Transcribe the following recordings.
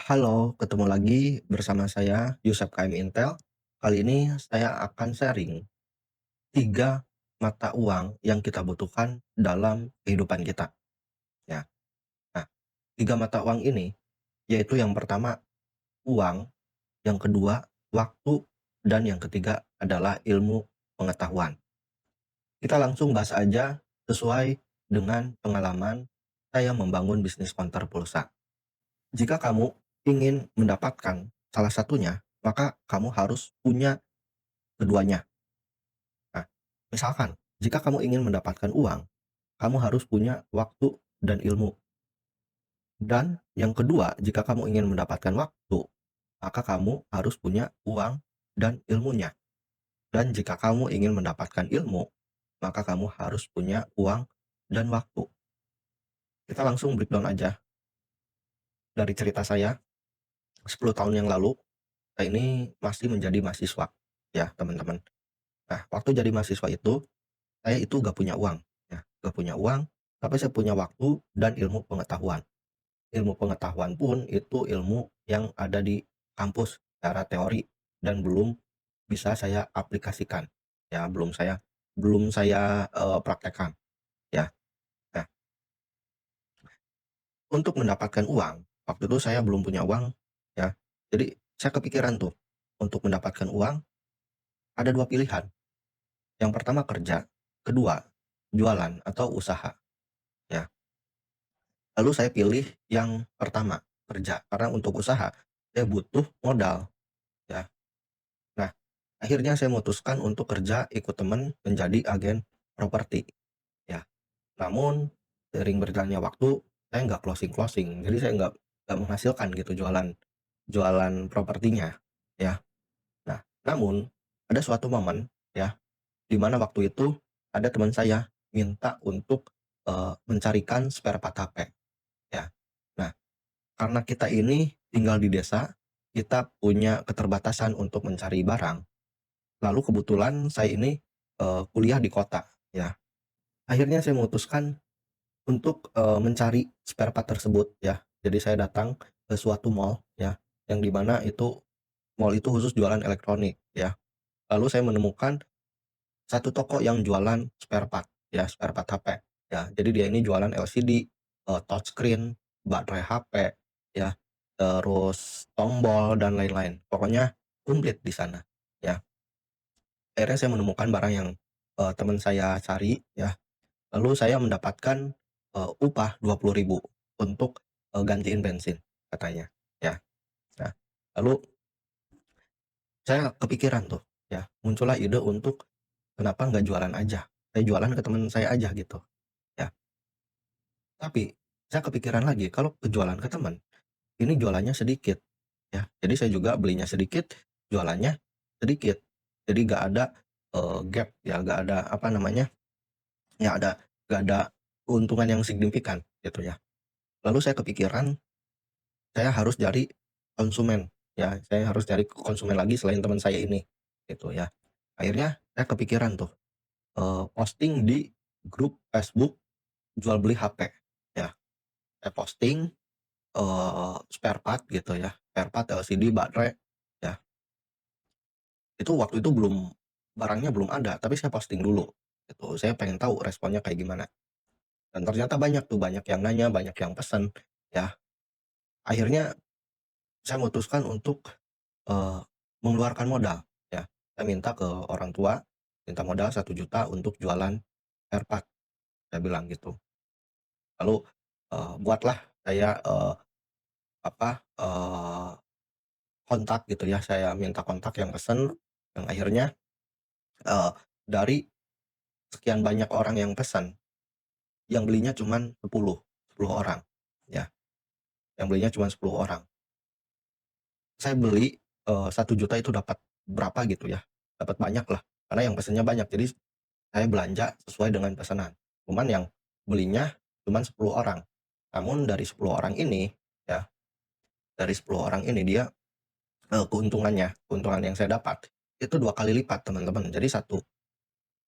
Halo, ketemu lagi bersama saya Yusuf KM Intel. Kali ini saya akan sharing 3 mata uang yang kita butuhkan dalam kehidupan kita, ya. Nah, 3 mata uang ini yaitu yang pertama uang, yang kedua waktu, dan yang ketiga adalah ilmu pengetahuan. Kita langsung bahas aja sesuai dengan pengalaman saya membangun bisnis konter pulsa. Jika kamu ingin mendapatkan salah satunya, maka kamu harus punya keduanya. Nah, misalkan jika kamu ingin mendapatkan uang, kamu harus punya waktu dan ilmu. Dan yang kedua, jika kamu ingin mendapatkan waktu, maka kamu harus punya uang dan ilmunya. Dan jika kamu ingin mendapatkan ilmu, maka kamu harus punya uang dan waktu. Kita langsung breakdown aja dari cerita saya 10 tahun yang lalu. Saya ini masih menjadi mahasiswa, ya teman-teman. Nah, waktu jadi mahasiswa itu, saya itu gak punya uang, ya, gak punya uang, tapi saya punya waktu dan ilmu pengetahuan. Ilmu pengetahuan pun itu ilmu yang ada di kampus secara teori dan belum bisa saya aplikasikan, ya, belum saya praktekkan, ya. Nah, untuk mendapatkan uang, waktu itu saya belum punya uang, ya. Jadi saya kepikiran tuh, untuk mendapatkan uang ada 2 pilihan. Yang pertama kerja, kedua jualan atau usaha, ya. Lalu saya pilih yang pertama, kerja, karena untuk usaha saya butuh modal, ya. Nah, akhirnya saya memutuskan untuk kerja ikut teman menjadi agen properti, ya. Namun seiring berjalannya waktu, saya nggak closing-closing, jadi saya nggak menghasilkan gitu jualan jualan propertinya, ya. Nah, namun ada suatu momen, ya, di mana waktu itu ada teman saya minta untuk, mencarikan spare part HP, ya. Nah, karena kita ini tinggal di desa, kita punya keterbatasan untuk mencari barang, lalu kebetulan saya ini, kuliah di kota, ya. Akhirnya saya memutuskan untuk, mencari spare part tersebut, ya. Jadi saya datang ke suatu mall, ya, yang di mana itu mall itu khusus jualan elektronik, ya. Lalu saya menemukan satu toko yang jualan spare part, ya, spare part HP, ya. Jadi dia ini jualan LCD, touchscreen, baterai HP, ya, terus tombol dan lain-lain. Pokoknya komplit di sana, ya. Akhirnya saya menemukan barang yang, teman saya cari, ya. Lalu saya mendapatkan, upah 20.000 untuk, gantiin bensin katanya, ya. Nah, lalu saya kepikiran tuh, ya, muncullah ide untuk kenapa nggak jualan aja, saya jualan ke teman saya aja gitu, ya. Tapi saya kepikiran lagi kalau jualan ke teman, ini jualannya sedikit, ya. Jadi saya juga belinya sedikit, jualannya sedikit. Jadi nggak ada, gap, ya, nggak ada apa namanya, ya, nggak ada keuntungan yang signifikan gitu, ya. Lalu saya kepikiran saya harus cari konsumen, ya, saya harus cari konsumen lagi selain teman saya ini, gitu ya. Akhirnya saya kepikiran tuh, posting di grup Facebook jual beli HP, ya. Saya posting, spare part gitu ya, spare part LCD, baterai, ya. Itu waktu itu barangnya belum ada, tapi saya posting dulu, gitu. Saya pengen tahu responnya kayak gimana, dan ternyata banyak tuh, banyak yang nanya, banyak yang pesen, ya. Akhirnya saya memutuskan untuk, eee, mengeluarkan modal, ya. Saya minta ke orang tua, minta modal 1 juta untuk jualan spare part, saya bilang gitu. Lalu, buatlah saya, apa, kontak gitu ya, saya minta kontak yang pesen, yang akhirnya, eee, dari sekian banyak orang yang pesan, yang belinya cuman 10 orang, ya, yang belinya cuman 10 orang. Saya beli, 1 juta itu dapat berapa gitu ya, dapat banyak lah, karena yang pesennya banyak, jadi saya belanja sesuai dengan pesanan. Cuman yang belinya cuman 10 orang. Namun dari 10 orang ini, ya, dari 10 orang ini dia, keuntungan yang saya dapat, itu 2 kali lipat teman-teman. Jadi satu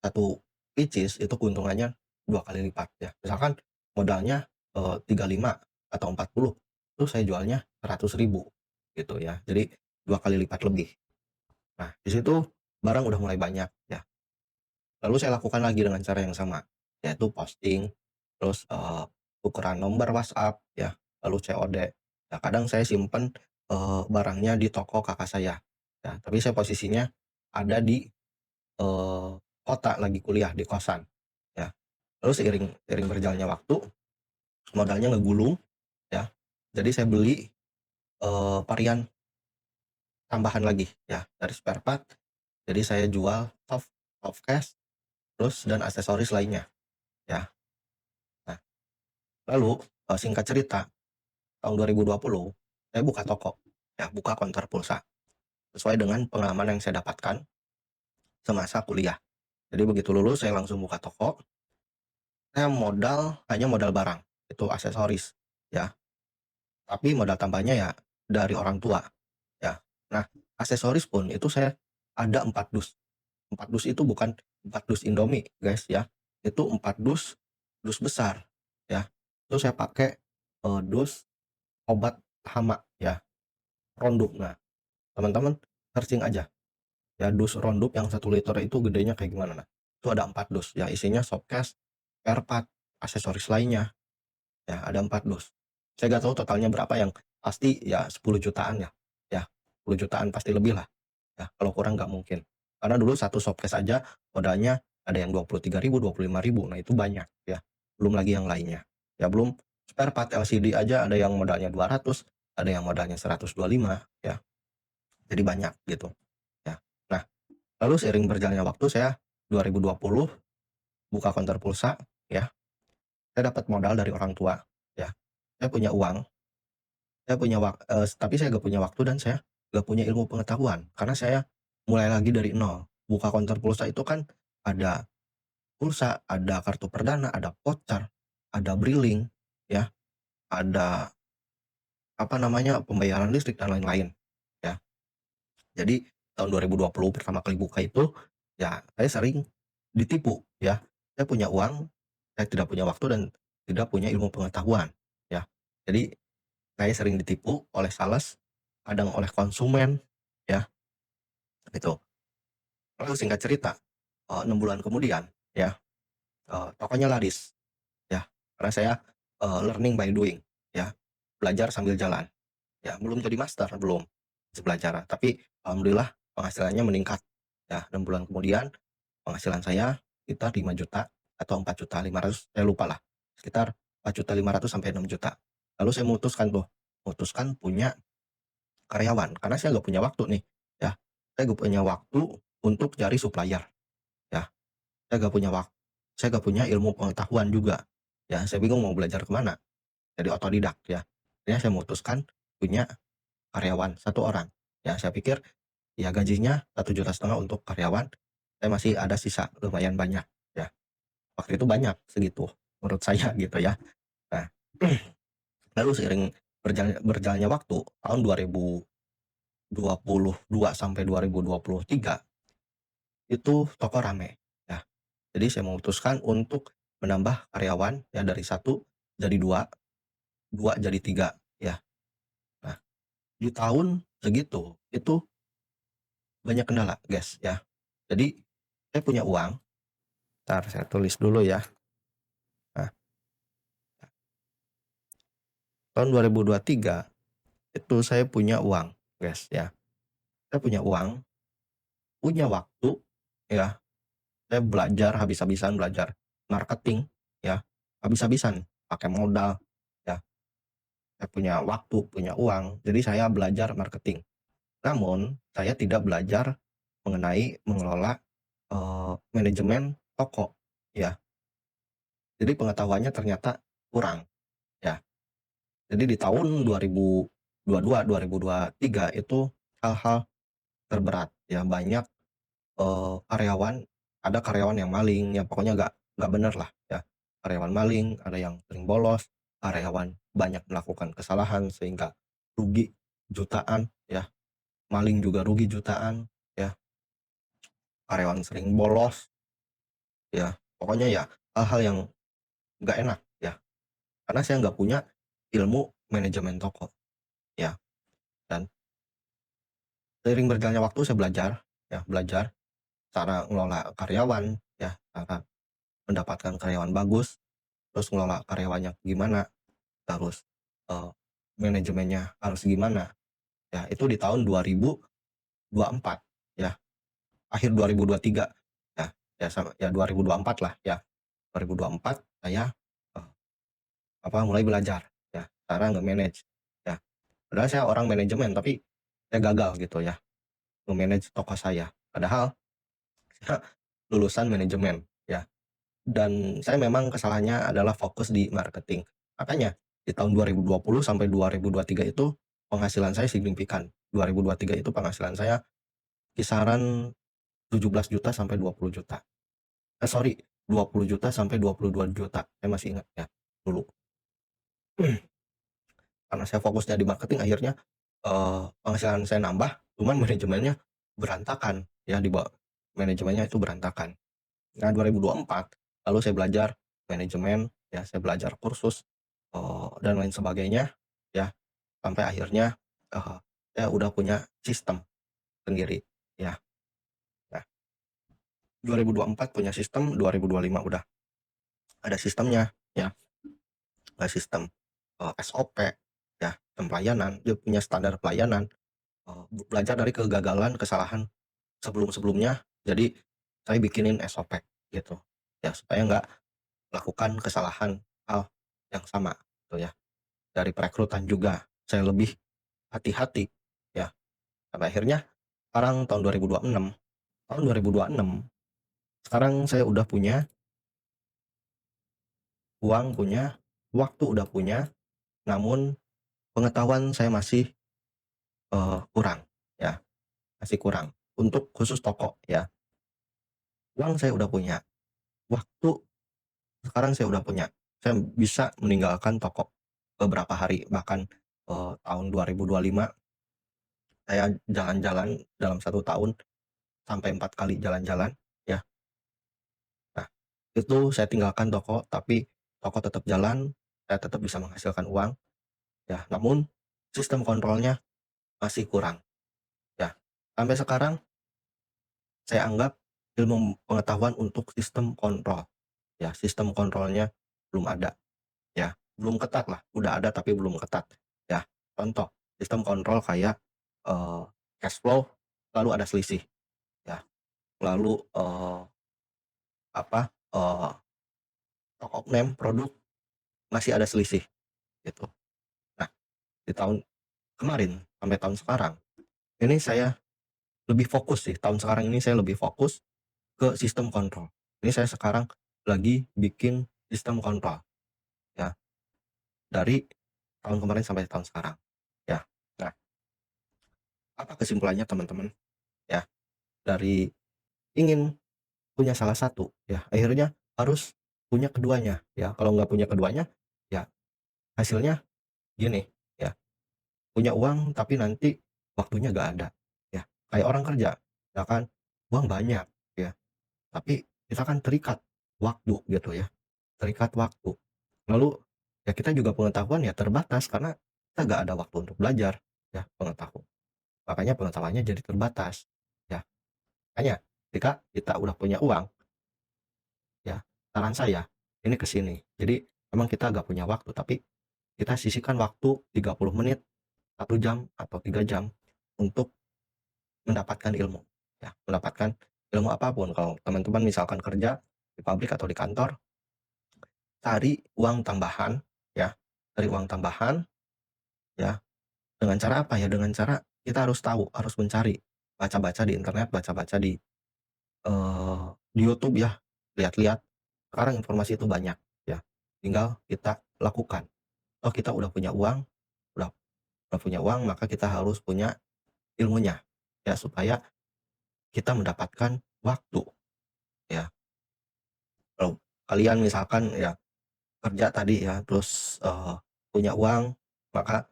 satu pieces itu keuntungannya 2 kali lipat, ya. Misalkan modalnya, 35 atau 40, itu saya jualnya 100.000 gitu ya. Jadi 2 kali lipat lebih. Nah, di situ barang udah mulai banyak ya. Lalu saya lakukan lagi dengan cara yang sama, yaitu posting, terus, tukeran nomor WhatsApp ya, lalu COD. Ya kadang saya simpen, barangnya di toko kakak saya, ya tapi saya posisinya ada di, kota lagi kuliah di kosan, ya. Lalu seiring seiring berjalannya waktu, modalnya ngegulung ya, jadi saya beli, varian tambahan lagi ya dari spare part, jadi saya jual soft soft case, terus dan aksesoris lainnya ya. Nah, lalu, singkat cerita, tahun 2020 saya buka toko, ya buka konter pulsa, sesuai dengan pengalaman yang saya dapatkan semasa kuliah. Jadi begitu lulus saya langsung buka toko, saya hanya modal barang, itu aksesoris, ya. Tapi modal tambahnya ya dari orang tua, ya. Nah, aksesoris pun itu saya ada 4 dus. 4 dus itu bukan 4 dus Indomie, guys, ya. Itu 4 dus, dus besar, ya. Itu saya pakai, dus obat hama, ya. Rondup. Nah, teman-teman searching aja, ya dus Rondup yang 1 liter itu gedenya kayak gimana. Nah, itu ada 4 dus, ya isinya showcase, spare part, aksesoris lainnya, ya ada 4 dus. Saya nggak tahu totalnya berapa, yang pasti ya 10 jutaan ya, ya 10 jutaan pasti lebih lah, ya kalau kurang nggak mungkin. Karena dulu satu showcase aja modalnya ada yang 23.000, 25.000, nah itu banyak ya, belum lagi yang lainnya. Ya belum spare part LCD aja ada yang modalnya 200, ada yang modalnya 125, ya. Jadi banyak gitu, ya. Nah, lalu seiring berjalannya waktu saya 2020 buka konter pulsa, ya. Saya dapat modal dari orang tua, ya. Saya punya uang, tapi saya nggak punya waktu dan saya nggak punya ilmu pengetahuan, karena saya mulai lagi dari nol. Buka konter pulsa itu kan ada pulsa, ada kartu perdana, ada voucher, ada briling, ya, ada apa namanya, pembayaran listrik dan lain-lain, ya. Jadi tahun 2020 pertama kali buka itu, ya saya sering ditipu ya. Saya punya uang, saya tidak punya waktu dan tidak punya ilmu pengetahuan, ya. Jadi saya sering ditipu oleh sales, kadang oleh konsumen, ya, gitu. Lalu singkat cerita, 6 bulan kemudian ya, tokonya laris, ya. Karena saya, learning by doing, ya, belajar sambil jalan, ya. Belum jadi master, belum, masih belajar, tapi alhamdulillah penghasilannya meningkat, ya. 6 bulan kemudian penghasilan saya sekitar 5 juta atau 4.500.000, saya lupa lah, sekitar 4.500.000 sampai 6 juta. Lalu saya memutuskan punya karyawan, karena saya nggak punya waktu nih, ya. Saya nggak punya waktu untuk cari supplier, ya. Saya nggak punya saya nggak punya ilmu pengetahuan juga, ya. Saya bingung mau belajar kemana, jadi otodidak, ya. Akhirnya saya memutuskan punya karyawan 1 orang, ya. Saya pikir, ya gajinya 1,5 juta untuk karyawan, saya masih ada sisa lumayan banyak, ya. Waktu itu banyak segitu menurut saya gitu ya. Nah, lalu seiring berjalannya waktu, tahun 2022 sampai 2023 itu toko rame, ya. Jadi saya memutuskan untuk menambah karyawan ya dari 1 jadi 2, 2 jadi 3, ya. Nah, di tahun segitu itu banyak kendala, guys, ya. Jadi saya punya uang, entar saya tulis dulu ya. Nah, tahun 2023 itu saya punya uang, guys, ya. Saya punya uang, punya waktu, ya. Saya belajar habis-habisan belajar marketing, ya. Habis-habisan pakai modal, ya. Saya punya waktu, punya uang, jadi saya belajar marketing. Namun saya tidak belajar mengenai mengelola, manajemen toko, ya. Jadi pengetahuannya ternyata kurang, ya. Jadi di tahun 2022, 2023 itu hal-hal terberat, ya, banyak, ada karyawan yang maling, ya pokoknya nggak bener lah, ya. Karyawan maling, ada yang sering bolos, karyawan banyak melakukan kesalahan sehingga rugi jutaan, ya. Maling juga rugi jutaan, ya. Karyawan sering bolos, ya. Pokoknya ya hal-hal yang nggak enak, ya. Karena saya nggak punya ilmu manajemen toko, ya. Dan seiring berjalannya waktu saya belajar, ya, belajar cara ngelola karyawan, ya, cara mendapatkan karyawan bagus, terus ngelola karyawannya gimana, terus, eee, manajemennya harus gimana, ya, itu di tahun 2024, ya, akhir 2023, ya, ya sama ya 2024 lah, ya, 2024 saya, eee, mulai belajar, ya, cara nge-manage, ya. Padahal saya orang manajemen, tapi saya gagal gitu ya, nge-manage toko saya. Padahal saya lulusan manajemen, ya. Dan saya memang kesalahannya adalah fokus di marketing. Makanya di tahun 2020 sampai 2023 itu penghasilan saya signifikan. 2023 itu penghasilan saya kisaran 17 juta sampai 20 juta. Sorry, 20 juta sampai 22 juta. Saya masih ingat ya dulu. Karena saya fokusnya di marketing akhirnya, penghasilan saya nambah, cuman manajemennya berantakan ya manajemennya itu berantakan. Nah 2024 lalu saya belajar manajemen, ya saya belajar kursus, dan lain sebagainya, ya sampai akhirnya, eee, saya udah punya sistem sendiri, ya. Nah 2024 punya sistem, 2025 udah ada sistemnya, ya, ada sistem, SOP, ya, sistem pelayanan, dia punya standar pelayanan, belajar dari kegagalan, kesalahan sebelum-sebelumnya, jadi saya bikinin SOP gitu, ya supaya nggak melakukan kesalahan hal yang sama gitu ya. Dari perekrutan juga saya lebih hati-hati ya, sampai akhirnya sekarang tahun 2026, tahun 2026 sekarang saya udah punya uang, punya waktu, udah punya, namun pengetahuan saya masih, kurang ya, masih kurang untuk khusus toko ya. Uang saya udah punya, waktu sekarang saya udah punya, saya bisa meninggalkan toko beberapa hari, bahkan, tahun 2025 saya jalan-jalan dalam 1 tahun sampai 4 kali jalan-jalan, ya. Nah, itu saya tinggalkan toko, tapi toko tetap jalan, saya tetap bisa menghasilkan uang, ya. Namun sistem kontrolnya masih kurang, ya. Sampai sekarang saya anggap ilmu pengetahuan untuk sistem kontrol, ya, sistem kontrolnya belum ada, ya. Belum ketat lah, udah ada tapi belum ketat, ya. Contoh, sistem kontrol kayak, eee, cash flow, lalu ada selisih, ya. Lalu, apa, stock name produk masih ada selisih gitu. Nah, di tahun kemarin sampai tahun sekarang, ini saya lebih fokus sih, tahun sekarang ini saya lebih fokus ke sistem kontrol. Ini saya sekarang lagi bikin sistem kontrol, ya, dari tahun kemarin sampai tahun sekarang, ya. Nah, apa kesimpulannya teman-teman? Ya, dari ingin punya salah satu, ya, akhirnya harus punya keduanya, ya. Kalau nggak punya keduanya, ya hasilnya gini, ya, punya uang tapi nanti waktunya nggak ada, ya. Kayak orang kerja, ya kan, uang banyak, ya, tapi kita kan terikat waktu gitu ya, terikat waktu. Lalu, ya kita juga pengetahuan ya terbatas karena kita nggak ada waktu untuk belajar, ya, makanya pengetahuannya jadi terbatas, ya. Makanya ketika kita udah punya uang, ya, saran saya ini ke sini. Jadi memang kita nggak punya waktu, tapi kita sisihkan waktu 30 menit, 1 jam, atau 3 jam untuk mendapatkan ilmu, ya, mendapatkan ilmu apapun. Kalau teman-teman misalkan kerja di pabrik atau di kantor, cari uang tambahan, ya, cari uang tambahan, ya, dengan cara apa ya, dengan cara kita harus tahu, harus mencari, baca-baca di internet, baca-baca di YouTube ya, lihat-lihat. Sekarang informasi itu banyak, ya, tinggal kita lakukan. Oh kita udah punya uang, udah udah punya uang, maka kita harus punya ilmunya, ya, supaya kita mendapatkan waktu, ya. Kalau kalian misalkan ya kerja tadi ya, terus, punya uang, maka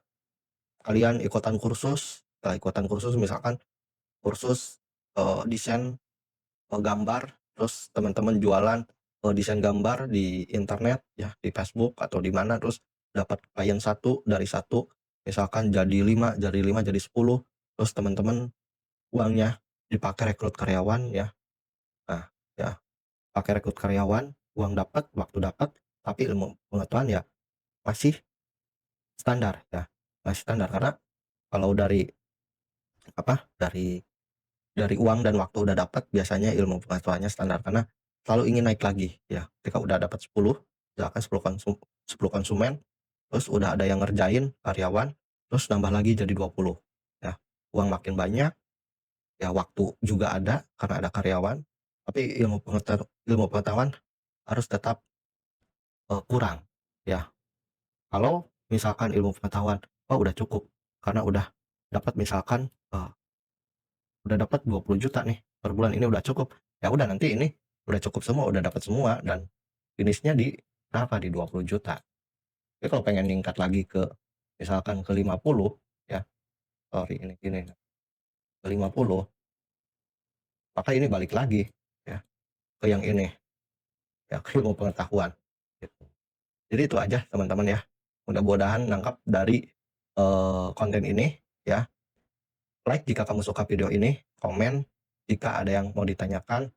kalian ikutan kursus, setelah ikutan kursus misalkan kursus, desain, gambar, terus teman-teman jualan, desain gambar di internet ya, di Facebook atau di mana, terus dapat klien satu dari satu, misalkan jadi 5 jadi 5 jadi 10, terus teman-teman uangnya dipakai rekrut karyawan ya. Nah, ya, pakai rekrut karyawan, uang dapat, waktu dapat, tapi ilmu pengetahuan ya masih standar ya, masih standar. Karena kalau dari uang dan waktu udah dapat, biasanya ilmu pengetahuannya standar, karena selalu ingin naik lagi ya. Ketika udah dapat 10, misalkan 10 konsumen, terus udah ada yang ngerjain karyawan, terus nambah lagi jadi 20 ya. Uang makin banyak, ya waktu juga ada karena ada karyawan, tapi ilmu pengetahuan harus tetap, kurang ya. Kalau misalkan ilmu pengetahuan, oh udah cukup, karena udah dapat misalkan, udah dapat 20 juta nih per bulan, ini udah cukup. Ya udah, nanti ini udah cukup semua, udah dapat semua, dan finishnya di berapa, di 20 juta. Tapi kalau pengen ningkat lagi ke misalkan ke 50 ya, sorry ini gini, ke 50, maka ini balik lagi ya ke yang ini, ya ke ilmu pengetahuan gitu. Jadi itu aja teman-teman ya. Mudah-mudahan nangkap dari, konten ini ya. Like jika kamu suka video ini, komen jika ada yang mau ditanyakan,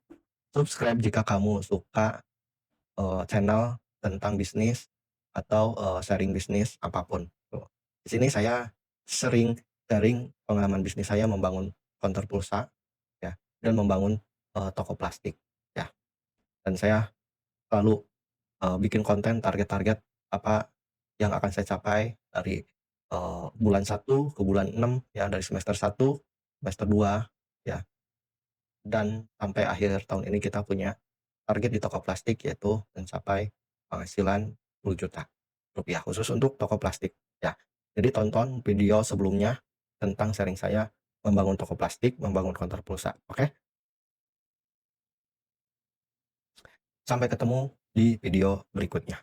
subscribe jika kamu suka, channel tentang bisnis atau, sharing bisnis apapun tuh. Di sini saya sering sharing pengalaman bisnis saya membangun konter pulsa ya, dan membangun, toko plastik ya. Dan saya selalu, bikin konten target-target apa yang akan saya capai dari, bulan 1 ke bulan 6 ya, dari semester 1, semester 2 ya, dan sampai akhir tahun ini kita punya target di toko plastik, yaitu mencapai penghasilan Rp10 juta khusus untuk toko plastik ya. Jadi tonton video sebelumnya tentang sharing saya membangun toko plastik, membangun konter pulsa, oke? Sampai ketemu di video berikutnya.